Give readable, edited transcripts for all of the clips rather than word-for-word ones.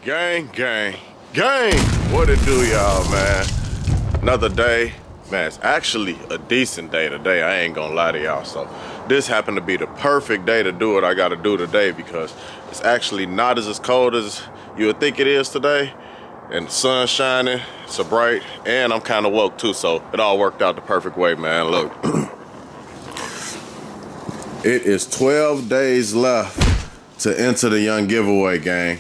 Gang, gang, gang. What it do, y'all, man? Another day. Man, it's actually a decent day today. I ain't gonna lie to y'all. So this happened to be the perfect day to do what I gotta do today because it's actually not as cold as you would think it is today. And the sun's shining, it's so bright, and I'm kind of woke too, so it all worked out the perfect way, man. Look. It is 12 days left to enter the Young Giveaway, gang.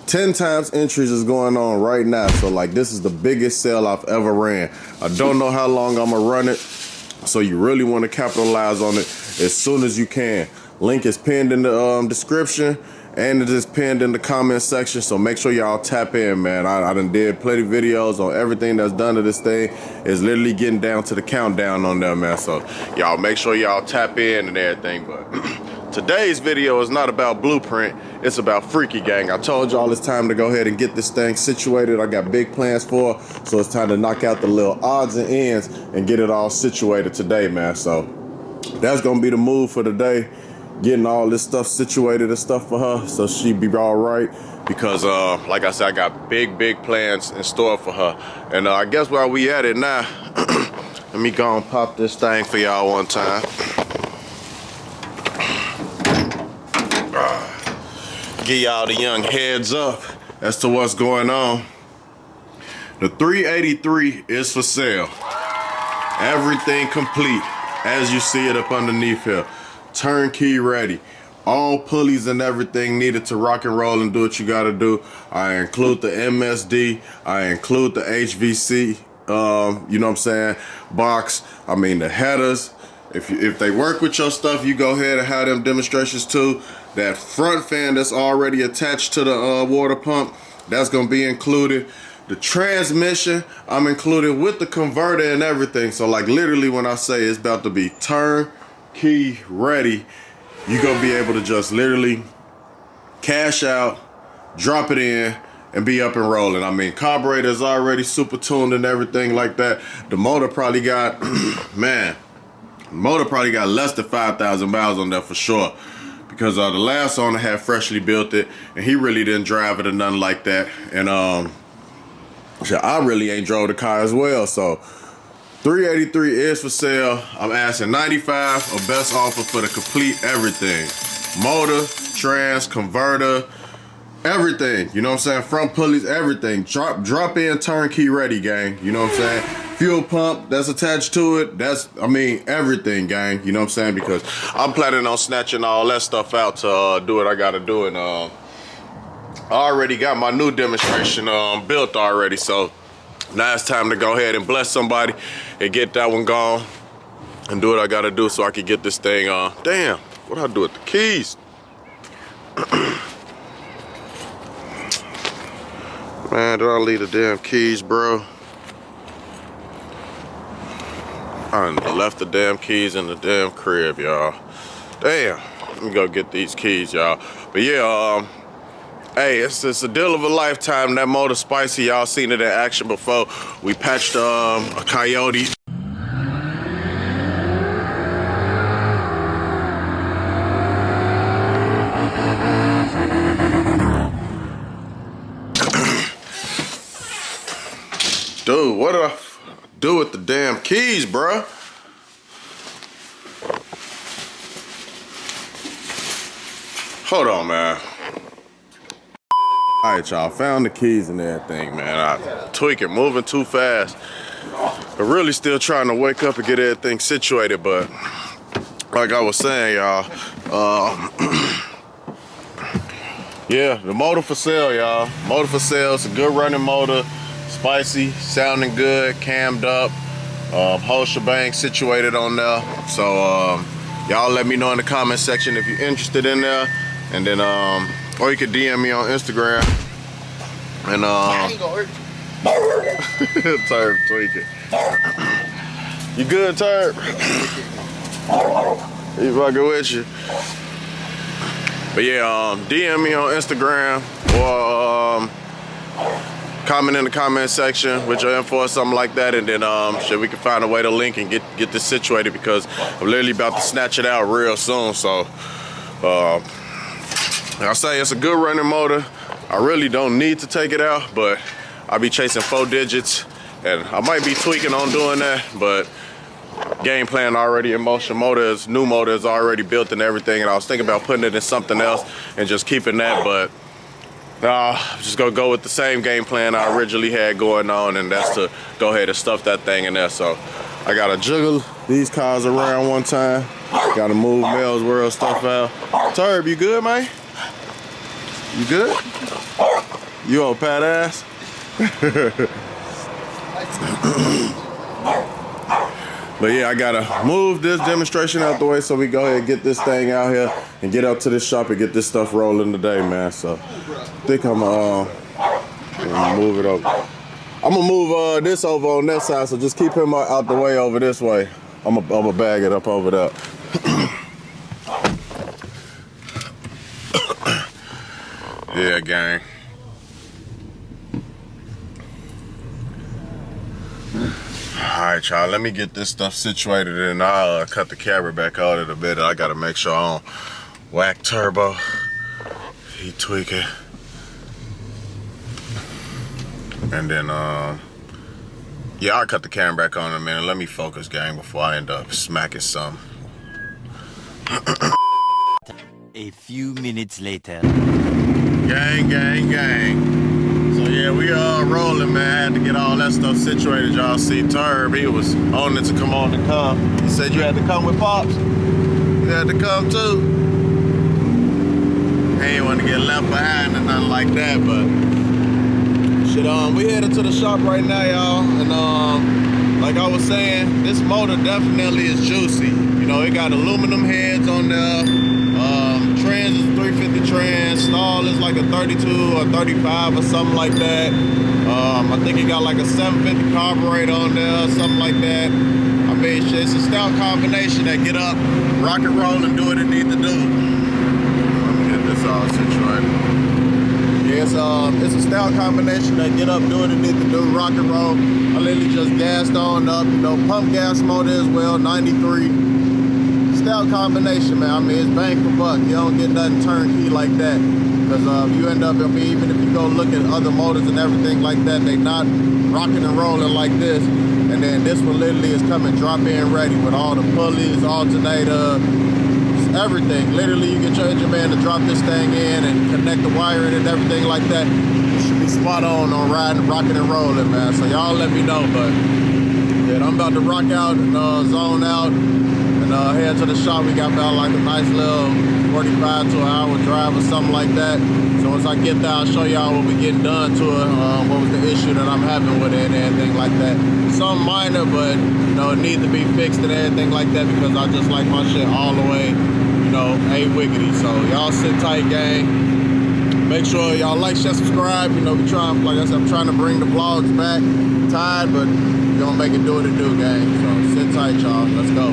10 times entries is going on right now, so like this is the biggest sale I've ever ran. I don't know how long I'm gonna run it, so you really want to capitalize on it as soon as you can. Link is pinned in the description, and it is pinned in the comment section, so make sure y'all tap in, man. I done did plenty of videos on everything that's done to this thing. It's literally getting down to the countdown on there, man, so y'all make sure y'all tap in and everything. But today's video is not about Blueprint, it's about Freaky, gang. I told y'all it's time to go ahead and get this thing situated. I got big plans for it, so it's time to knock out the little odds and ends and get it all situated today, man. So that's gonna be the move for today. Getting all this stuff situated and stuff for her so she be all right, because like I said, I got big plans in store for her. And I guess while we at it now, let me go and pop this thing for y'all one time. Give y'all the young heads up as to what's going on. The 383 is for sale. Everything complete as you see it up underneath here. Turnkey ready. All pulleys and everything needed to rock and roll and do what you gotta do. I include the MSD, I include the HVC, you know what I'm saying, box. I mean the headers. If they work with your stuff, you go ahead and have them demonstrations too. That front fan that's already attached to the water pump, that's gonna be included. The transmission, I'm included with the converter and everything. So like literally when I say it's about to be turnkey ready, you gonna be able to just literally cash out, drop it in, and be up and rolling. I mean, carburetor is already super tuned and everything like that. The motor probably got, man, the motor probably got less than 5,000 miles on there for sure. Because the last owner had freshly built it, and he really didn't drive it or nothing like that. And I really ain't drove the car as well, so 383 is for sale. I'm asking 95, a best offer for the complete everything. Motor, trans, converter, everything. You know what I'm saying? Front pulleys, everything. Drop in turnkey ready, gang. You know what I'm saying? Fuel pump that's attached to it. That's, I mean, everything, gang. You know what I'm saying? Because I'm planning on snatching all that stuff out to do what I gotta do. And I already got my new demonstration built already, so now it's time to go ahead and bless somebody and get that one gone and do what I gotta do so I can get this thing on. Damn, what do I do with the keys? Man, did I leave the damn keys, bro? I left the damn keys in the damn crib, y'all. Damn, let me go get these keys, y'all. But yeah, hey, it's a deal of a lifetime. That motor spicy, y'all seen it in action before. We patched a Coyote. Dude, what do I do with the damn keys, bruh? Hold on, man. All right, y'all, found the keys and everything, man. I tweaking, moving too fast. I'm really still trying to wake up and get everything situated, but like I was saying, y'all, yeah, the motor for sale, y'all. Motor for sale, it's a good running motor, spicy, sounding good, cammed up, whole shebang situated on there. So y'all let me know in the comment section if you're interested in there, and then or you could DM me on Instagram. And Turb tweaking. You good, Turb? He fucking with you. But yeah, DM me on Instagram or comment in the comment section with your info or something like that, and then we can find a way to link and get this situated, because I'm literally about to snatch it out real soon. So I say it's a good running motor, I really don't need to take it out, but I'll be chasing 4 digits, and I might be tweaking on doing that, but game plan already in motion. New motor is already built and everything, and I was thinking about putting it in something else and just keeping that, but I'm just gonna go with the same game plan I originally had going on, and that's to go ahead and stuff that thing in there. So I gotta jiggle these cars around one time. Gotta move Mel's World stuff out. Turb, you good, man? You good? You old pat ass? But yeah, I gotta move this demonstration out the way so we go ahead and get this thing out here and get up to this shop and get this stuff rolling today, man. So I think I'm gonna move it over. I'm gonna move this over on that side, so just keep him out the way over this way. I'm gonna bag it up over there. Yeah, gang. Alright, y'all, let me get this stuff situated and I'll cut the camera back out in a bit. I gotta make sure I don't whack turbo. He tweaking. And then, yeah, I'll cut the camera back on in a minute. Let me focus, gang, before I end up smacking some. A few minutes later. Gang, gang, gang. So yeah, we are rolling, man. I had to get all that stuff situated. Y'all see Turb, he was on it to come on the car. He said you had to come with Pops. You had to come too. He ain't want to get left behind or nothing like that, but shit, we headed to the shop right now, y'all. And like I was saying, this motor definitely is juicy. You know, it got aluminum heads on there. Trans is 350 trans, stall is like a 32 or 35 or something like that. I think it got like a 750 carburetor on there, something like that. I mean, shit, it's a stout combination that get up, rock and roll, and do what it needs to do. Let me get this all situated. Yeah, it's a stout combination that get up, do what it needs to do, rock and roll. I literally just gassed on up, you know, pump gas motor as well, 93. Stout combination, man. I mean, it's bang for buck. You don't get nothing turnkey like that. Because you end up, I mean, even if you go look at other motors and everything like that, they not rocking and rolling like this. And then this one literally is coming drop-in ready with all the pulleys, alternator, everything. Literally, you get your engine man to drop this thing in and connect the wiring and everything like that. You should be spot on riding, rocking and rolling, man. So y'all let me know. But yeah, I'm about to rock out and zone out. Head to the shop. We got about like a nice little 45 to an hour drive or something like that. So once I get there, I'll show y'all what we getting done to it. What was the issue that I'm having with it and everything like that. Something minor, but you know, it needs to be fixed and everything like that because I just like my shit all the way, you know, A-wiggity. So y'all sit tight, gang. Make sure y'all like, share, subscribe. You know, we trying, like I said, I'm trying to bring the vlogs back. Tired, but we're gonna make it do what it do, gang. So sit tight, y'all. Let's go.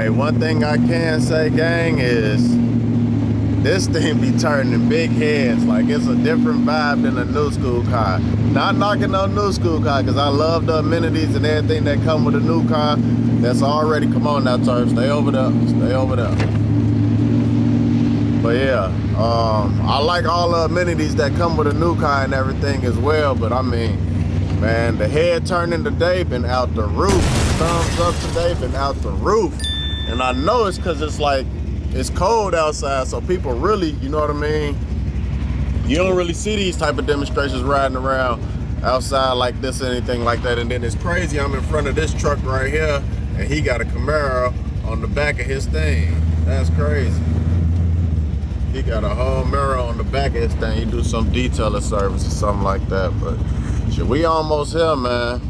Hey, one thing I can say, gang, is this thing be turning big heads. Like, it's a different vibe than a new school car. Not knocking no new school car, because I love the amenities and everything that come with a new car. That's already, come on now, Turf, stay over there, stay over there. But yeah, I like all the amenities that come with a new car and everything as well. But I mean, man, the head turning today been out the roof. Thumbs up today been out the roof. And I know it's because it's like, it's cold outside, so people really, you know what I mean? You don't really see these type of demonstrations riding around outside like this or anything like that. And then it's crazy, I'm in front of this truck right here, and he got a Camaro on the back of his thing. That's crazy. He got a whole mirror on the back of his thing. He do some detailer service or something like that. But shit, we almost here, man.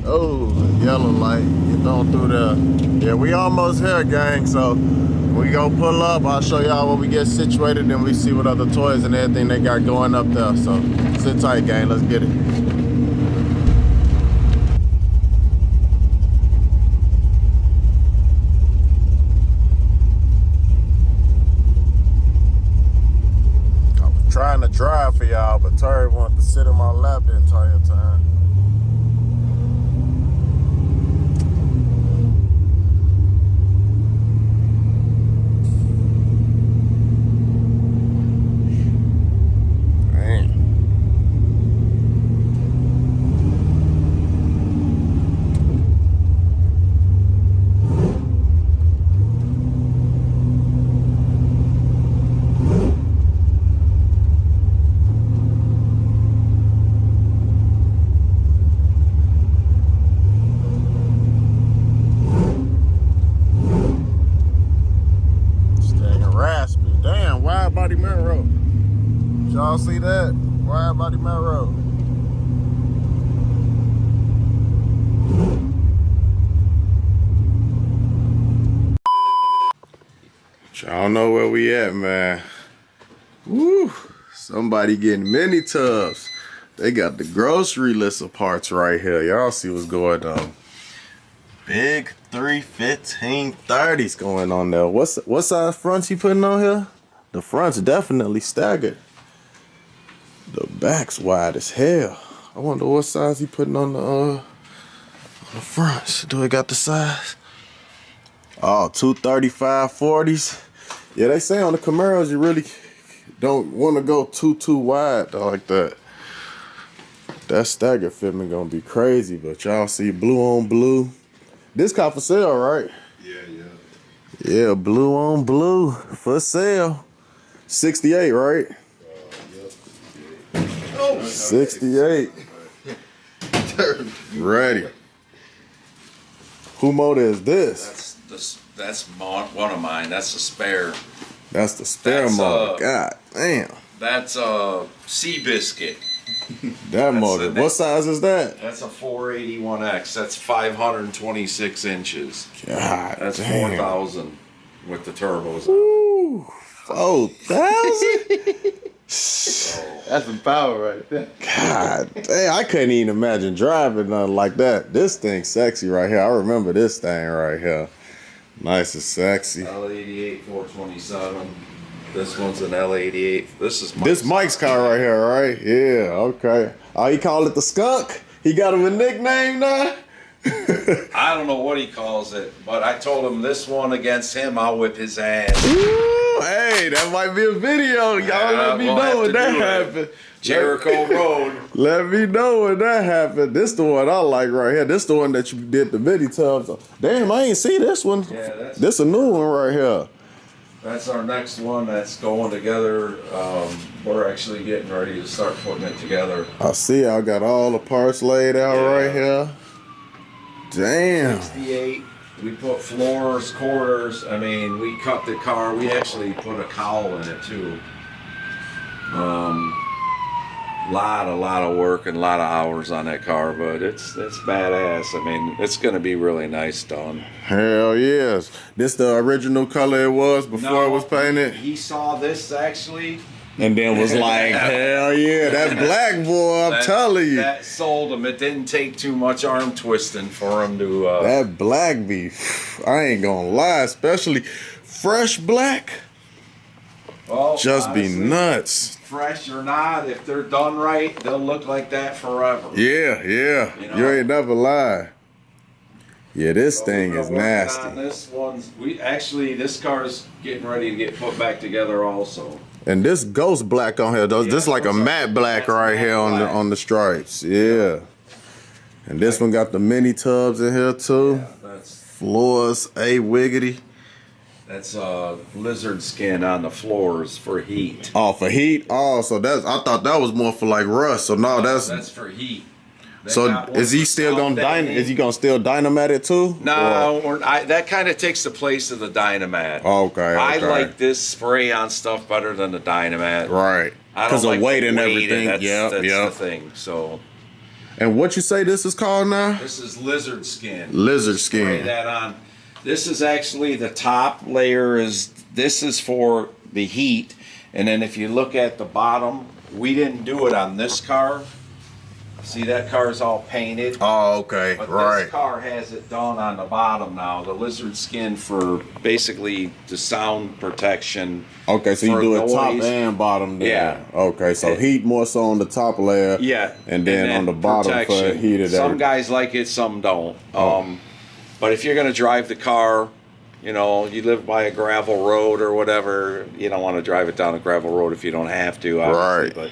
Oh, yellow light, get on through there. Yeah, we almost here, gang. So we go pull up. I'll show y'all where we get situated, then we see what other toys and everything they got going up there. So sit tight, gang. Let's get it. Trying to drive for y'all, but Terry wanted to sit in my lap the entire time. Body Mrwo. Y'all see that? Wide body Mrwo. Y'all know where we at, man. Woo! Somebody getting mini tubs. They got the grocery list of parts right here. Y'all see what's going on. Big 31530s going on there. What size fronts you putting on here? The front's definitely staggered. The back's wide as hell. I wonder what size he putting on the fronts. Do it got the size? Oh, 235 40s. Yeah, they say on the Camaros you really don't want to go too wide like that. That stagger fitment gonna be crazy, but y'all see blue on blue. This car for sale, right? Yeah. Yeah, blue on blue for sale. 68, right? Yep. 68. Ready. Who motor is this? That's one of mine. That's the spare. That's the spare motor. God damn. That's Seabiscuit. That motor. What size is that? That's a 481X. That's 526 inches. God That's damn. 4,000 with the turbos. Ooh, 4,000? That's some power right there. God damn, I couldn't even imagine driving nothing like that. This thing's sexy right here. I remember this thing right here. Nice and sexy. L88 427. This one's an L88. This Mike's car right here, right? Yeah, okay. Oh, he called it the skunk? He got him a nickname now? I don't know what he calls it, but I told him this one against him, I'll whip his ass. Ooh, hey, that might be a video. Y'all let me know when that happened. Jericho Road. Let me know when that happened. This the one I like right here. This the one that you did the mini tubs on. Damn, I ain't see this one. Yeah, this a new one right here. That's our next one that's going together. We're actually getting ready to start putting it together. I see I got all the parts laid out right here. Damn. 68. We put floors, quarters. I mean, we cut the car. We actually put a cowl in it too. A lot of work and a lot of hours on that car, but it's badass. I mean, it's gonna be really nice done. Hell yes. This the original color it was before it was painted? He saw this actually And then was like, hell yeah, that black boy, I'm telling you. That sold him. It didn't take too much arm twisting for him to... That black beef, I ain't gonna lie, especially fresh black, well, just honestly, be nuts. Fresh or not, if they're done right, they'll look like that forever. Yeah, yeah, you ain't never lie. Yeah, this thing is nasty. On this one's, this car's getting ready to get put back together also. And this ghost black on here, though, this like a matte black right here on the stripes. Yeah. And this one got the mini tubs in here too. Yeah, that's floors, wiggity. That's lizard skin on the floors for heat. Oh, for heat? Oh, so I thought that was more for like rust. So no, that's for heat. So is he still gonna still dynamite it too? No, that kind of takes the place of the Dynamat. Okay. I like this spray on stuff better than the Dynamat. Right. Because of weight and everything. That's the thing. So. And what you say this is called now? This is lizard skin. Lizard skin. Spray that on. This is actually the top layer. This is for the heat, and then if you look at the bottom, we didn't do it on this car. See, that car is all painted. Oh, okay, but right. This car has it done on the bottom now. The lizard skin for basically the sound protection. Okay, so you do it top and bottom there. Yeah. Okay, so heat more so on the top layer. Yeah. And then on the bottom for heated. Some guys like it, some don't. But if you're going to drive the car, you live by a gravel road or whatever, you don't want to drive it down a gravel road if you don't have to, obviously. Right.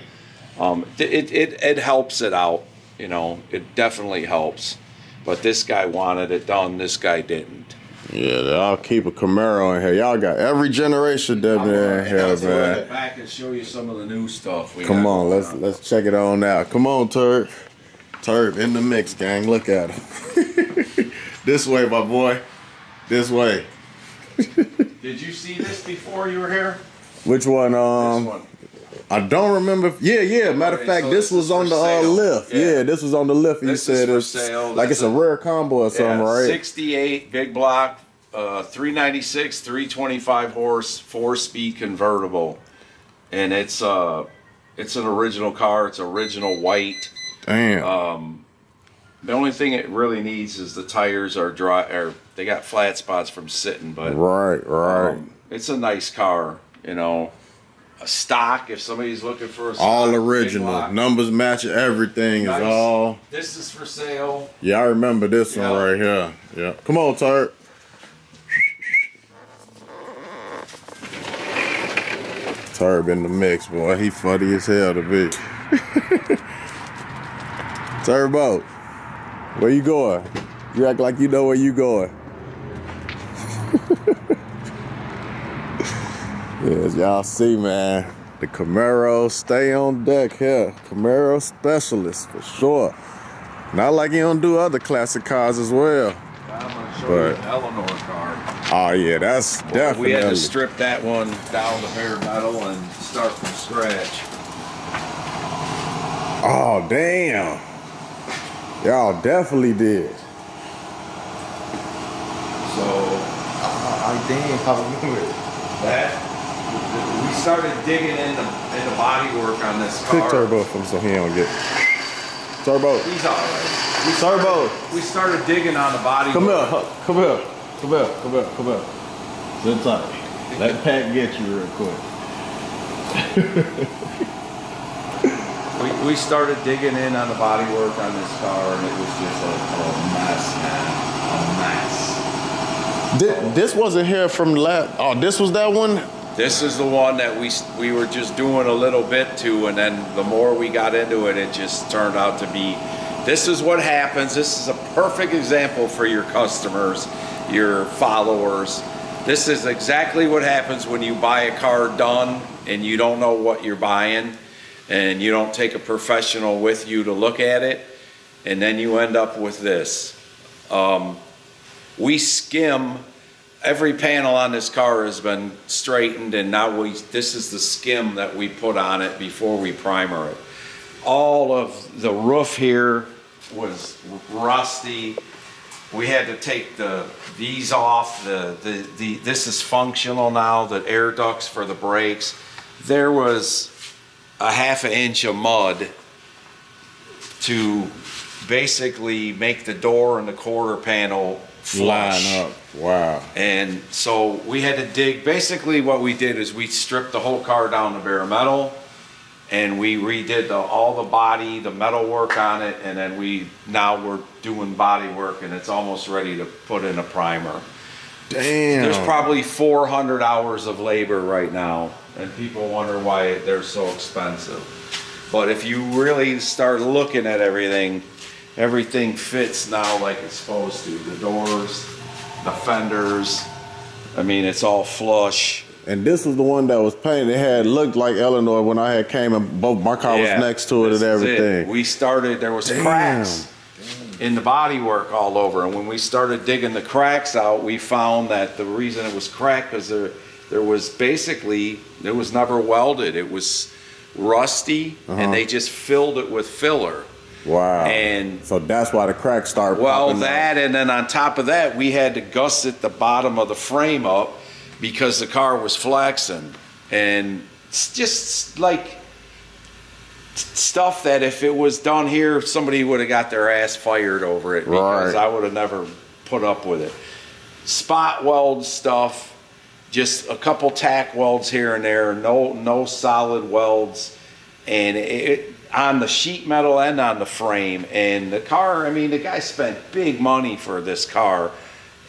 But it helps it out, it definitely helps. But this guy wanted it done, this guy didn't. Yeah, I'll keep a Camaro in here. Y'all got every generation in here, man. Go back and show you some of the new stuff. Come on, let's check it on out. Come on, Turb. Turb in the mix, gang. Look at him. This way, my boy. This way. Did you see this before you were here? Which one? This one. I don't remember. Yeah. Matter of fact, this was on the lift. Yeah, this was on the lift. You said it's like it's a rare combo or something, right? 68 big block, 396, 325 horse, 4-speed convertible, and it's an original car. It's original white. Damn. The only thing it really needs is the tires are dry, or they got flat spots from sitting. But right. It's a nice car, A stock, if somebody's looking for a stock, all original, numbers match everything is all. This is for sale. Yeah, I remember this one right here. Yeah, come on, Turb. Turb in the mix, boy. He funny as hell to be. Turbo, where you going? You act like you know where you going. Yes, y'all see, man. The Camaro stay on deck here. Camaro specialist for sure. Not like you don't do other classic cars as well. I'm gonna show you an Eleanor car. Oh yeah, that's definitely. We had to strip that one down to bare metal and start from scratch. Oh damn. Y'all definitely did. So damn, how remember that we started digging into body work on this car. Pick Turbo from so he don't get. Turbo. He's all right. Turbo. We started digging on the body Come work. here. Sit tight. Let Pat get you real quick. We started digging in on the body work on this car, and it was just a mess, man. A mess. This wasn't here from last. Oh, this was that one? This is the one that we were just doing a little bit to, and then the more we got into it, it just turned out to be, this is what happens. This is a perfect example for your customers, your followers. This is exactly what happens when you buy a car done and you don't know what you're buying, and you don't take a professional with you to look at it, and then you end up with this. We skim. Every panel on this car has been straightened, and now this is the skim that we put on it before we primer it. All of the roof here was rusty. We had to take these off. This is functional now, the air ducts for the brakes. There was a half an inch of mud to basically make the door and the quarter panel flush. Line up. Wow. And so we had to dig. Basically what we did is we stripped the whole car down to bare metal, and we redid all the body, the metal work on it, and then now we're doing body work, and it's almost ready to put in a primer. Damn. There's probably 400 hours of labor right now, and people wonder why they're so expensive. But if you really start looking at everything fits now like it's supposed to. The doors, the fenders, I mean, it's all flush. And this was the one that was painted. It had looked like Illinois when I had came and both my car was next to it and everything. We started, there was cracks in the bodywork all over, and when we started digging the cracks out, we found that the reason it was cracked because there was never welded. It was rusty, and they just filled it with filler. Wow. And so that's why the cracks started popping up. And then on top of that, we had to gusset the bottom of the frame up because the car was flexing. And it's just like stuff that if it was done here, somebody would have got their ass fired over it, because I would have never put up with it. Spot weld stuff, just a couple tack welds here and there, no solid welds, and it on the sheet metal and on the frame. And the car, I mean, the guy spent big money for this car,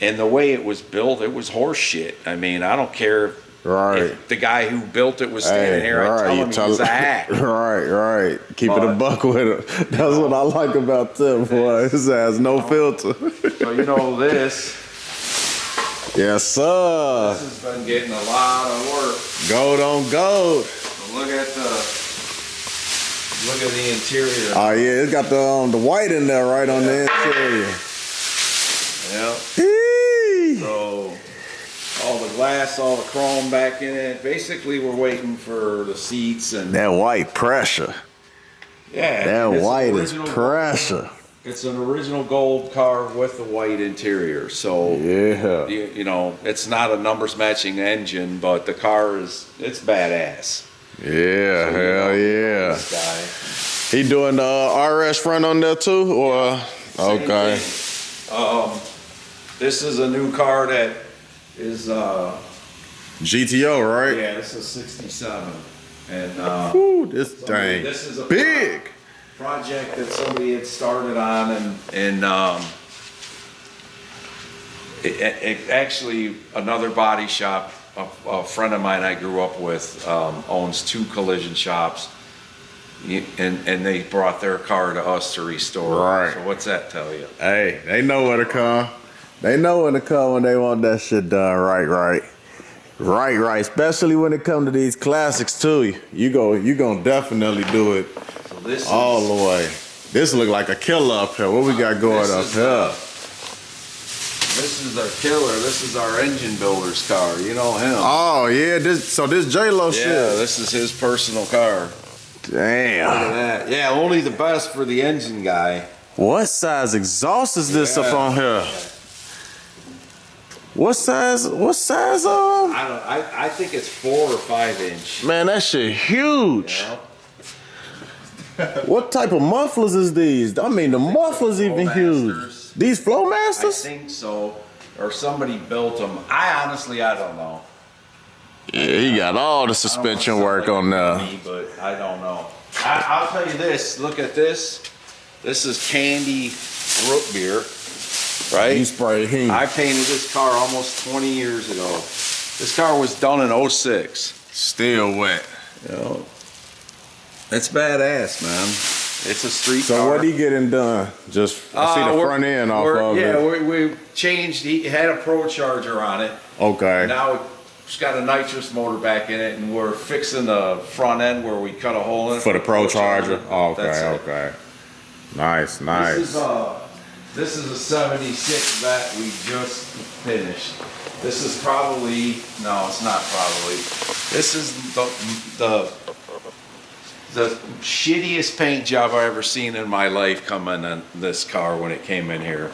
and the way it was built, it was horse shit. I mean, I don't care if the guy who built it was standing here, I tell him he's a hack. Right. Keep it a buck with him. That's what I like about them, boy. His ass no filter. So you know this. Yes, sir. This has been getting a lot of work. Gold on gold. So look at the interior. Oh yeah, it's got the white in there, right on the interior. Yeah. So all the glass, all the chrome back in it. Basically, we're waiting for the seats and that white pressure. Yeah, that white is pressure. It's an original gold car with the white interior. So yeah, you know, it's not a numbers matching engine, but the car it's badass. Yeah, so, hell yeah. This guy. He doing the RS front on there too, or okay. This is a new car that is GTO, right? Yeah, this is 67, and this thing. This is a big project that somebody had started on, and it actually another body shop. A friend of mine I grew up with owns 2 collision shops, and they brought their car to us to restore. Right. So what's that tell you? Hey, they know where to come. They know when to come when they want that shit done right. Especially when it comes to these classics too. You gonna definitely do it all the way. This look like a killer up here. What we got going up here? This is our killer. This is our engine builder's car. You know him. Oh yeah, this J-Lo shit. Yeah, this is his personal car. Damn. Look at that. Yeah, only the best for the engine guy. What size exhaust is this up on here? What size? I think it's 4 or 5 inch. Man, that shit huge. Yeah. What type of mufflers is these? I mean, the mufflers even huge. These Flowmasters? I think so. Or somebody built them. I don't know. Yeah, he got all the suspension work on there. But I don't know. I'll tell you this. Look at this. This is candy root beer, right? You spray heat. I painted this car almost 20 years ago. This car was done in 06. Still wet. You know, it's badass, man. It's a street car. So what he getting done? Just I see the front end off of it. Yeah, we changed. He had a Pro Charger on it. Okay. Now it's got a nitrous motor back in it, and we're fixing the front end where we cut a hole in it for the Pro Charger. Okay. Nice. This is a 76 vet we just finished. This is probably it's not probably. This is the shittiest paint job I've ever seen in my life coming on this car when it came in here.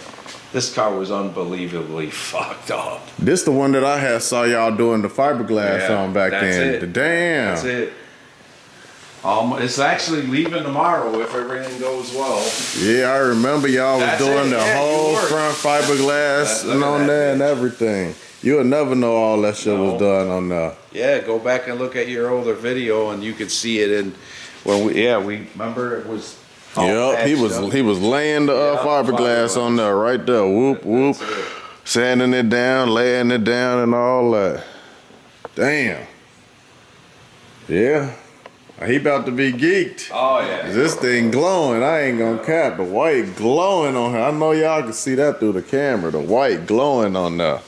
This car was unbelievably fucked up. This the one that I had saw y'all doing the fiberglass on back then. It. Damn. That's it. It's actually leaving tomorrow if everything goes well. Yeah, I remember y'all was That's doing it. the Yeah, whole you were. front fiberglass Look and at on that there and bitch. everything. You'll never know all that shit was done on there. Yeah, go back and look at your older video and you can see it in when we remember it was all Yep, he patched up. was laying the fiberglass on there right there. Whoop whoop, That's it. sanding it down, laying it down, and all that. Damn. Yeah, he about to be geeked. Oh yeah. This thing glowing. I ain't gonna cap. The white glowing on her. I know y'all can see that through the camera. The white glowing on there.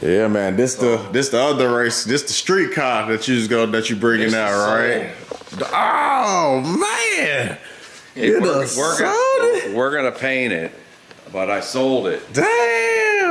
Yeah, man. This the other race. This the street car that you bringing out, right? Oh man. We're gonna paint it, but I sold it. Damn.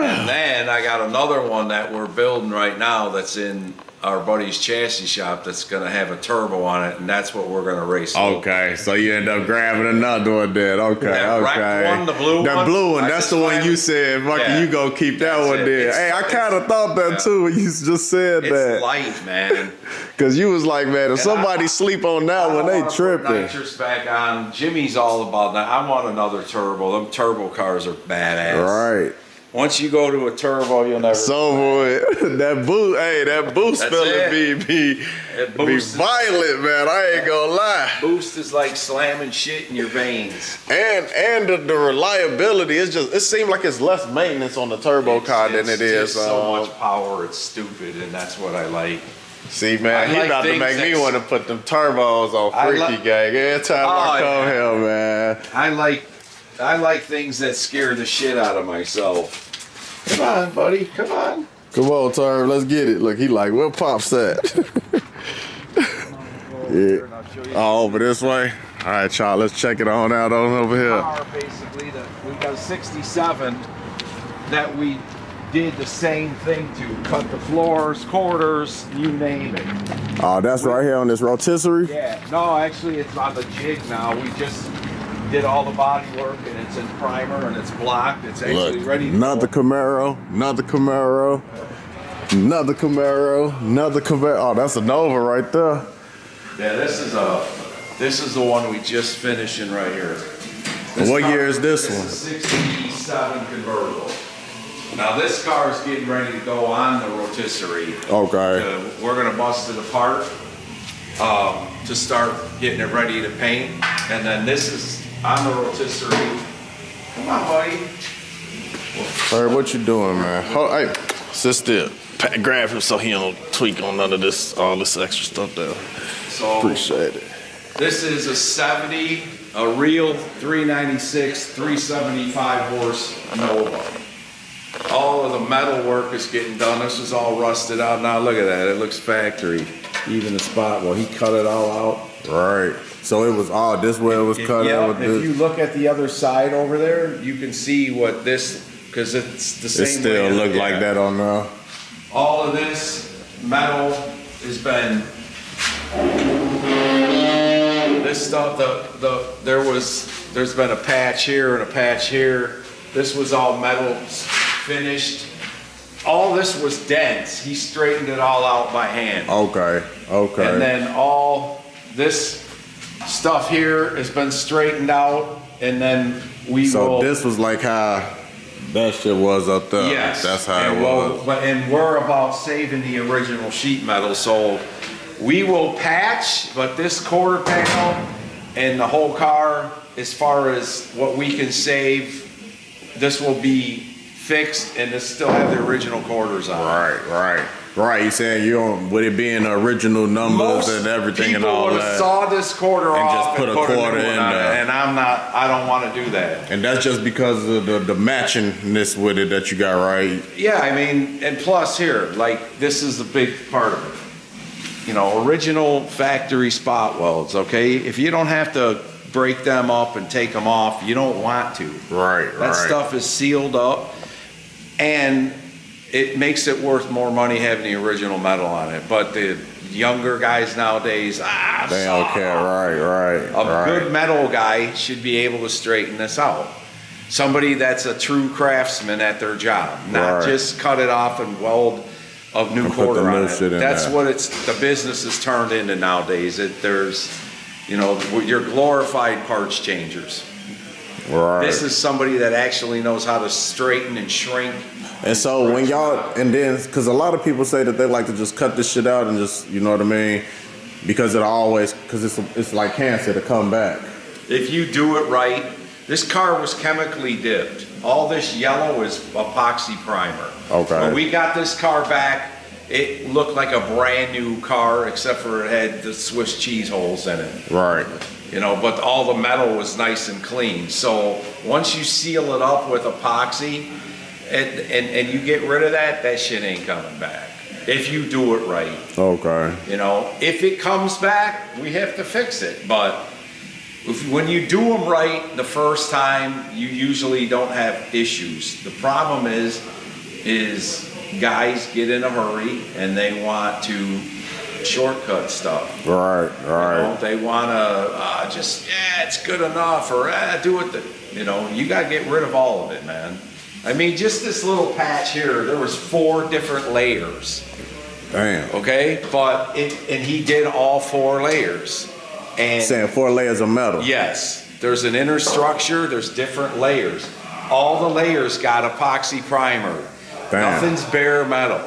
And then I got another one that we're building right now that's in our buddy's chassis shop that's gonna have a turbo on it, and that's what we're gonna race. Okay, so you end up grabbing another one then. Okay, That okay. wrecked one, the blue one? That blue one, I that's just the one you finally- said, fucking Yeah. you go keep that That's one it. there. It's- Hey, I kind of thought that too when you just said It's that. light, man. Because you was like, man, if somebody sleep on that one, they I put tripping. nitrous back on. Jimmy's all about that. I want another turbo. Them turbo cars are badass. Right. Once you go to a turbo, you'll never. So boy, that boost, hey, that boost That's feeling it. be That boost is- violent, man. I ain't gonna lie. Boost is like slamming shit in your veins. And the reliability, it seems like it's less maintenance on the turbo car than it is. It's so much power. It's stupid, and that's what I like. See, man, I he like about to things make me that's- want to put them turbos on I Freaky like- Gang every time I Oh, come yeah. here, man. I like things that scare the shit out of myself. Come on, buddy. Come on. Come on, Turb, let's get it. Look, he like, where Pop's at? Yeah. Oh, over this way? All right, y'all, let's check it on out on over here. Car, basically, we got a 67 that we did the same thing to. Cut the floors, quarters, you name it. Oh, that's right here on this rotisserie? Yeah. No, actually, it's on the jig now. We just did all the body work, and it's in primer, and it's blocked. It's actually Look, ready to another go. Camaro, another Camaro, another Camaro, another Camaro. Oh, that's a Nova right there. Yeah, this is the one we just finishing right here. What year is this one? This is 67 convertible. Now this car is getting ready to go on the rotisserie. Okay. We're gonna bust it apart to start getting it ready to paint, and then this is on the rotisserie. Come on, buddy. Hey, what you doing, man? Hey, sit still. Grab him so he don't tweak on none of this, all this extra stuff there. So Appreciate it. this is a 70, a real 396, 375 horse Nova. All of the metal work is getting done. This is all rusted out now. Look at that. It looks factory. Even the spot, well, he cut it all out. Right. So it was all this way it was cut Yeah, out with if this. you look at the other side over there, you can see what this, because it's the same It still way. look Yeah. like that on there. All of this metal has been, this stuff, there's been a patch here and a patch here. This was all metal finished. All this was dense. He straightened it all out by hand. Okay. Okay. And then all this stuff here has been straightened out, and then we so will. this was like how that shit was up there. Yes. That's how and it was. And we're about saving the original sheet metal, so we will patch, but this quarter panel and the whole car, as far as what we can save, this will be fixed, and this still have the original quarters on. Right. You saying you don't, with it being the original numbers and everything and all People would have that. saw this quarter And off just put a new quarter one in on it, there. and I don't want to do that. And that's just because of the matchingness with it that you got, right? Yeah, I mean, and plus here, like, this is the big part of it. You know, original factory spot welds, okay? If you don't have to break them up and take them off, you don't want to. Right. That stuff is sealed up, and it makes it worth more money having the original metal on it. But the younger guys nowadays, They don't care. Right. a good metal guy should be able to straighten this out. Somebody that's a true craftsman at their job, not Right. just cut it off and weld of new And put quarter the on new it. shit in That's there. what the business is turned into nowadays. There's, you know, your glorified parts changers. Right. This is somebody that actually knows how to straighten and shrink. And so when y'all, and then, because a lot of people say that they like to just cut this shit out and just, you know what I mean? Because it's like cancer to come back. If you do it right, this car was chemically dipped. All this yellow is epoxy primer. Okay. When we got this car back, it looked like a brand new car, except for it had the Swiss cheese holes in it. Right. You know, but all the metal was nice and clean. So once you seal it up with epoxy and you get rid of that, that shit ain't coming back. If you do it right. Okay. You know, if it comes back, we have to fix it. But when you do them right the first time, you usually don't have issues. The problem is guys get in a hurry and they want to shortcut stuff. Right, right. You know, they want to it's good enough, or do it. You know, you got to get rid of all of it, man. I mean, just this little patch here, there was 4 different layers. Damn. Okay, but and he did all 4 layers. And Saying 4 layers of metal. yes, there's an inner structure. There's different layers. All the layers got epoxy primer. Damn. Nothing's bare metal.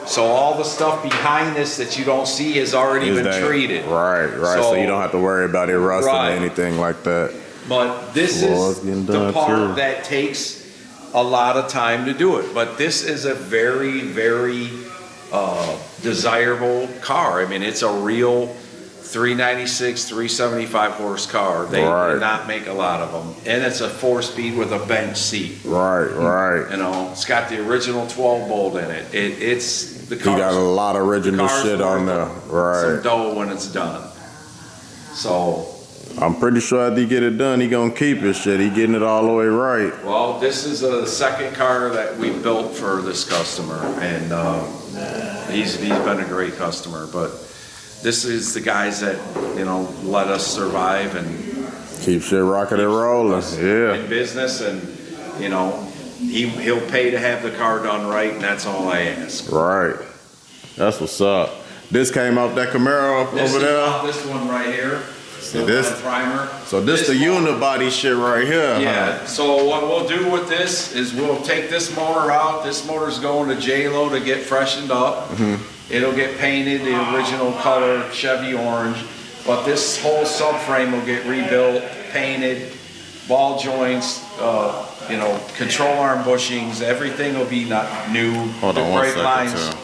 So all the stuff behind this that you don't see has already Is been that- treated. Right, right. So you don't have to worry about it rusting Right. or anything like that. But this Well, it's is getting the done, part too. that takes a lot of time to do it. But this is a very, very desirable car. I mean, it's a real 396, 375 horse car. They Right. did not make a lot of them. And it's a 4-speed with a bench seat. Right, right. You know, it's got the original 12 bolt in it. It's the He car. got a lot of original shit on there. Some Right. dough when it's done. So, I'm pretty sure after he get it done, he gonna keep his shit. He getting it all the way right. well, this is a second car that we built for this customer, and he's been a great customer. But this is the guys that, you know, let us survive and Keep shit rocking and rolling. Yeah. in business, and you know, he'll pay to have the car done right, and that's all I ask. Right. That's what's up. This came off that Camaro This over is there. this one right here. See this? Primer. So this the unibody shit right here. Yeah. Huh? So what we'll do with this is we'll take this motor out. This motor's going to J-Lo to get freshened up. Mm-hmm. It'll get painted the original color, Chevy orange. But this whole subframe will get rebuilt, painted, ball joints, you know, control arm bushings. Everything will be new. Hold The on one brake second, lines.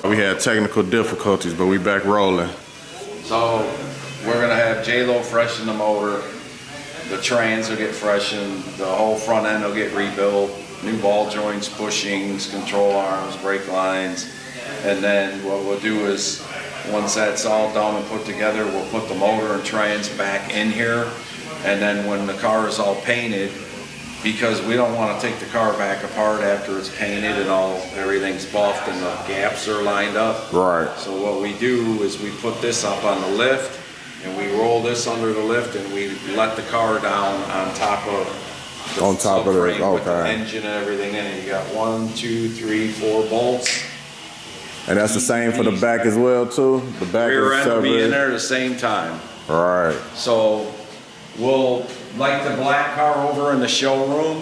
too. We had technical difficulties, but we back rolling. So we're gonna have J-Lo freshen the motor. The trans will get freshened. The whole front end will get rebuilt. New ball joints, bushings, control arms, brake lines. And then what we'll do is, once that's all done and put together, we'll put the motor and trans back in here. And then when the car is all painted, because we don't want to take the car back apart after it's painted and everything's buffed and the gaps are lined up. Right. So what we do is we put this up on the lift and we roll this under the lift and we let the car down on top of the On top of it, subframe with the okay. engine and everything in it. You got 1, 2, 3, 4 bolts. And that's the same for the back as well too. The back Rear is end will be in separate. there at the same time. Right. So we'll, like the black car over in the showroom,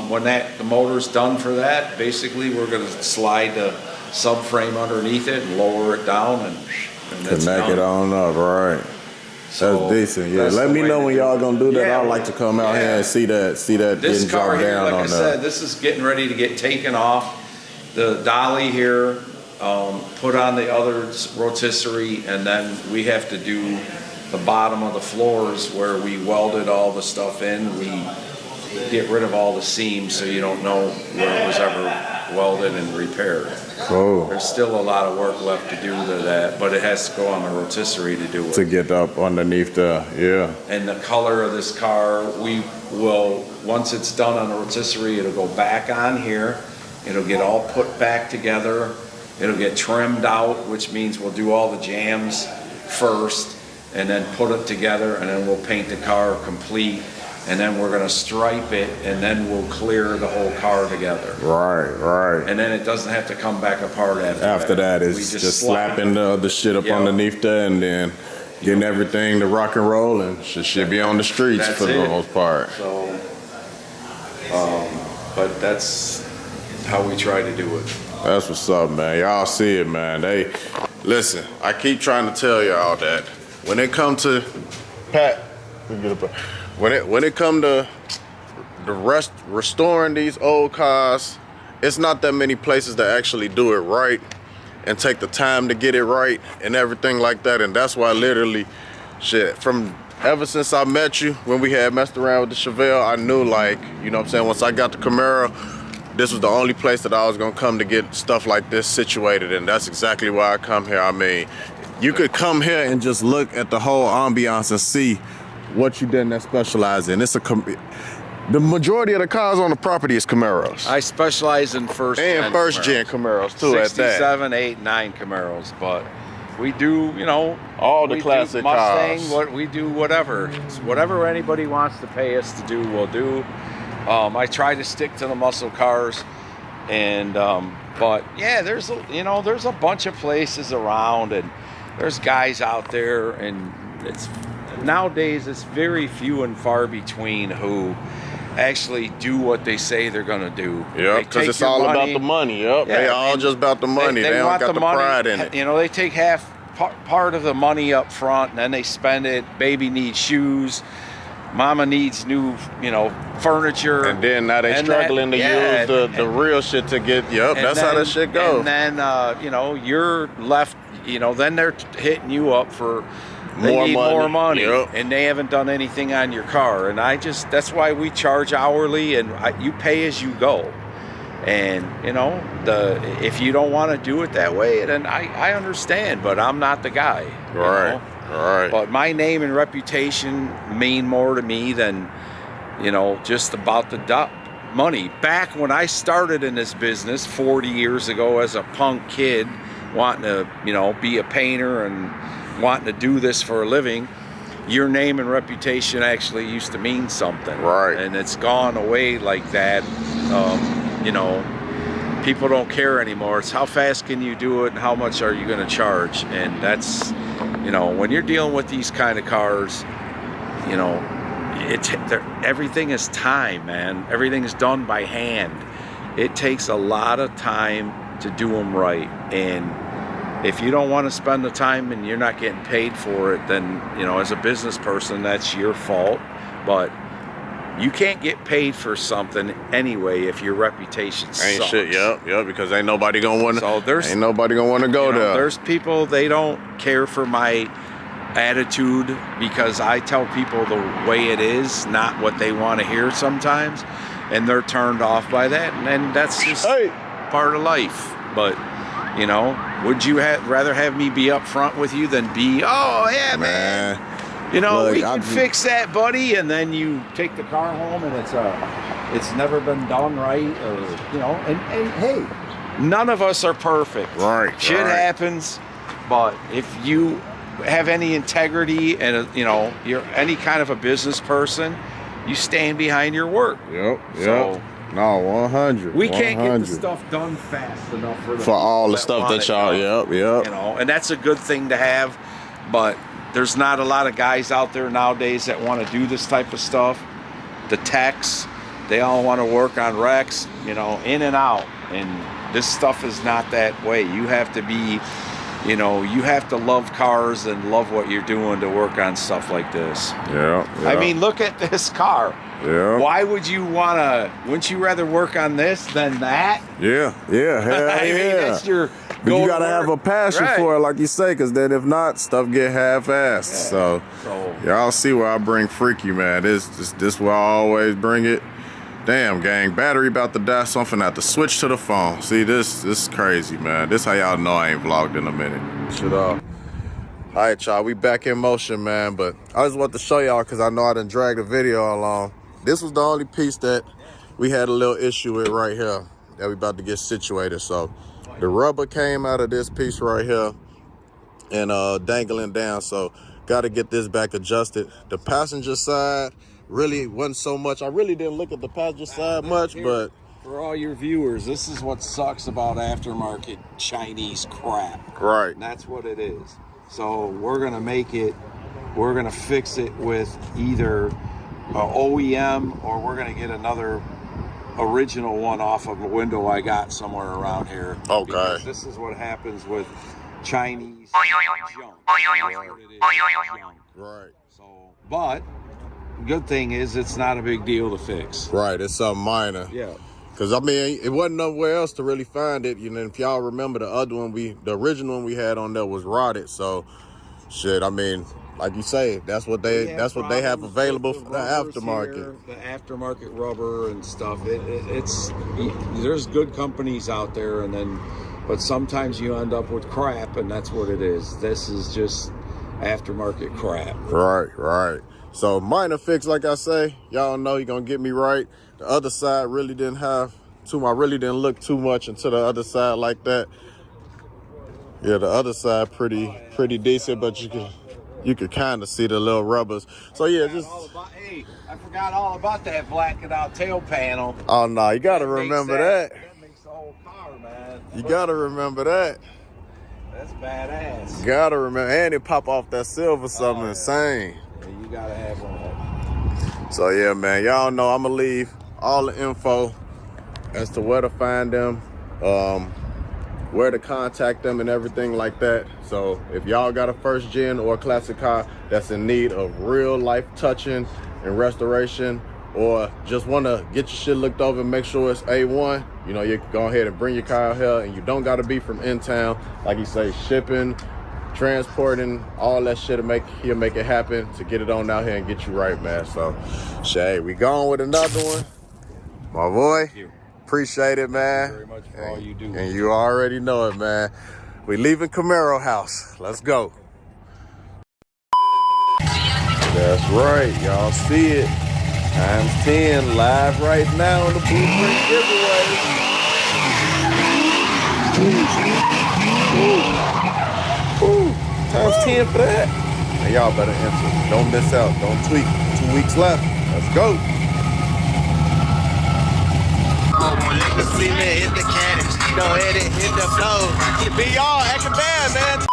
when the motor's done for that, basically we're gonna slide the subframe underneath it and lower it down and that's Connect it done. on up, right. So That's decent. Yeah. that's Let the me way know to when do y'all it. gonna do that. Yeah, I'd like to come out here and see that This getting car dropped here, down like I on said, there. this is getting ready to get taken off. The dolly here, put on the other rotisserie, and then we have to do the bottom of the floors where we welded all the stuff in. We get rid of all the seams so you don't know where it was ever welded and repaired. Cool. There's still a lot of work left to do to that, but it has to go on the rotisserie to do it. To get up underneath the, yeah. And the color of this car, we will, once it's done on the rotisserie, it'll go back on here. It'll get all put back together. It'll get trimmed out, which means we'll do all the jams first and then put it together, and then we'll paint the car complete. and then we're gonna stripe it, and then we'll clear the whole car together. Right. And then it doesn't have to come back apart after that. After that, We it's just slapping the other shit up Yep. underneath there, and then getting everything to rock and roll, and should be on the streets That's for the it. most part. So, but that's how we try to do it. That's what's up, man. Y'all see it, man. Listen, I keep trying to tell y'all that when it come to when it come to restoring these old cars, it's not that many places that actually do it right and take the time to get it right and everything like that. And that's why literally, shit, from ever since I met you, when we had messed around with the Chevelle, I knew, like, you know what I'm saying, once I got the Camaro, this was the only place that I was gonna come to get stuff like this situated, and that's exactly why I come here. I mean, you could come here and just look at the whole ambiance and see what you didn't specialize in. The majority of the cars on the property is Camaros. I specialize in first And first gen Camaros too, at that. 67, 8, 9 Camaros, but we do, you know, All the we do classic Mustang, cars. what we do, whatever. It's whatever anybody wants to pay us to do, we'll do. I try to stick to the muscle cars, and but yeah, there's a bunch of places around, and there's guys out there, and nowadays it's very few and far between who actually do what they say they're gonna do. Yep, because it's all about the money. Yep, Yeah, they all just about the money. They don't want got the money. pride in it. You know, they take half part of the money up front, and then they spend it. Baby needs shoes. Mama needs new, furniture. And then now they struggling to use the real shit to get. Yep, that's how that shit goes. And then you're left. Then they're hitting you up for. They need more money, yep. And they haven't done anything on your car. And that's why we charge hourly, and you pay as you go. And if you don't want to do it that way, then I understand, but I'm not the guy. Right. Right. But my name and reputation mean more to me than just about the money. Back when I started in this business 40 years ago as a punk kid, wanting to be a painter and wanting to do this for a living, your name and reputation actually used to mean something. Right. And it's gone away like that. People don't care anymore. It's how fast can you do it and how much are you going to charge. And that's, when you're dealing with these kind of cars, everything is time, man. Everything is done by hand. It takes a lot of time to do them right. And if you don't want to spend the time and you're not getting paid for it, then, as a business person, that's your fault. But you can't get paid for something anyway if your reputation sucks. Ain't shit, yep, because ain't nobody gonna want to. So ain't nobody gonna want to go there. There's people, they don't care for my attitude because I tell people the way it is, not what they want to hear sometimes, and they're turned off by that, and that's just part of life. But would you rather have me be up front with you than be, oh yeah, man. Look, we can fix that, buddy, and then you take the car home and it's never been done right, or and hey, none of us are perfect. Right. Shit happens, but if you have any integrity and you're any kind of a business person, you stand behind your work. Yep. So, no, 100. We can't get the stuff done fast enough for all the stuff that y'all. Yep. And that's a good thing to have, but there's not a lot of guys out there nowadays that want to do this type of stuff. The techs, they all want to work on wrecks, in and out. And this stuff is not that way. You have to be, you have to love cars and love what you're doing to work on stuff like this. Yeah. I mean, look at this car. Yeah. Why would you wouldn't you rather work on this than that? Yeah. Hell I mean, that's your But you gotta have a passion for it, like you say, because then if not, stuff get half-assed. So y'all see where I bring Freaky, man. This where I always bring it. Damn, gang, battery about to die, so I'm finna have to switch to the phone. See, this is crazy, man. This how y'all know I ain't vlogged in a minute. Shit off. All right, y'all, we back in motion, man, but I just want to show y'all because I know I done dragged the video along. This was the only piece that we had a little issue with right here that we about to get situated. So the rubber came out of this piece right here and dangling down, so got to get this back adjusted. The passenger side, really wasn't so much. I really didn't look at the passenger side much, but for all your viewers, this is what sucks about aftermarket Chinese crap. right. And that's what it is. So we're gonna fix it with either OEM, or we're gonna get another original one off of a window I got somewhere around here. Okay. Because this is what happens with Chinese junk. That's what it is, junk. Right. So, but good thing is it's not a big deal to fix. Right. It's something minor. Yeah. Cause I mean, it wasn't nowhere else to really find it. You know, if y'all remember the other one, the original one we had on there was rotted. So, shit. I mean, like you say, that's what they have available for the aftermarket. Here, the aftermarket rubber and stuff. It's there's good companies out there, but sometimes you end up with crap, and that's what it is. This is just aftermarket crap. Right. So minor fix, like I say, y'all know you're gonna get me right. The other side really didn't have I really didn't look too much into the other side like that. Yeah, the other side pretty decent, but you could kind of see the little rubbers. So yeah, Hey, I forgot all about that blackened out tail panel. Oh no, you gotta remember that. That makes the whole car, man. You gotta remember that. That's badass. You gotta remember, and it pop off that silver, something insane. Yeah, you gotta have one of that. So yeah, man, y'all know I'm gonna leave all the info as to where to find them, where to contact them and everything like that. So if y'all got a first gen or a classic car that's in need of real life touching and restoration, or just want to get your shit looked over and make sure it's A1, you know, you can go ahead and bring your car out here, and you don't got to be from in town. Like you say, shipping, transporting, all that shit he'll make it happen to get it on out here and get you right, man. So, Shay, we going with another one. My boy, Thank you. Appreciate it, man. Thank you very much for all you do. And you already know it, man. We leaving Camaro house. Let's go. That's right. Y'all see it. Times 10 live right now on the Blueprint giveaway. Ooh. Times 10 for that. And y'all better enter. Don't miss out. Don't tweak. 2 weeks left. Let's go. Hit the cannon, go ahead and hit the flow. Be y'all acting bad, man.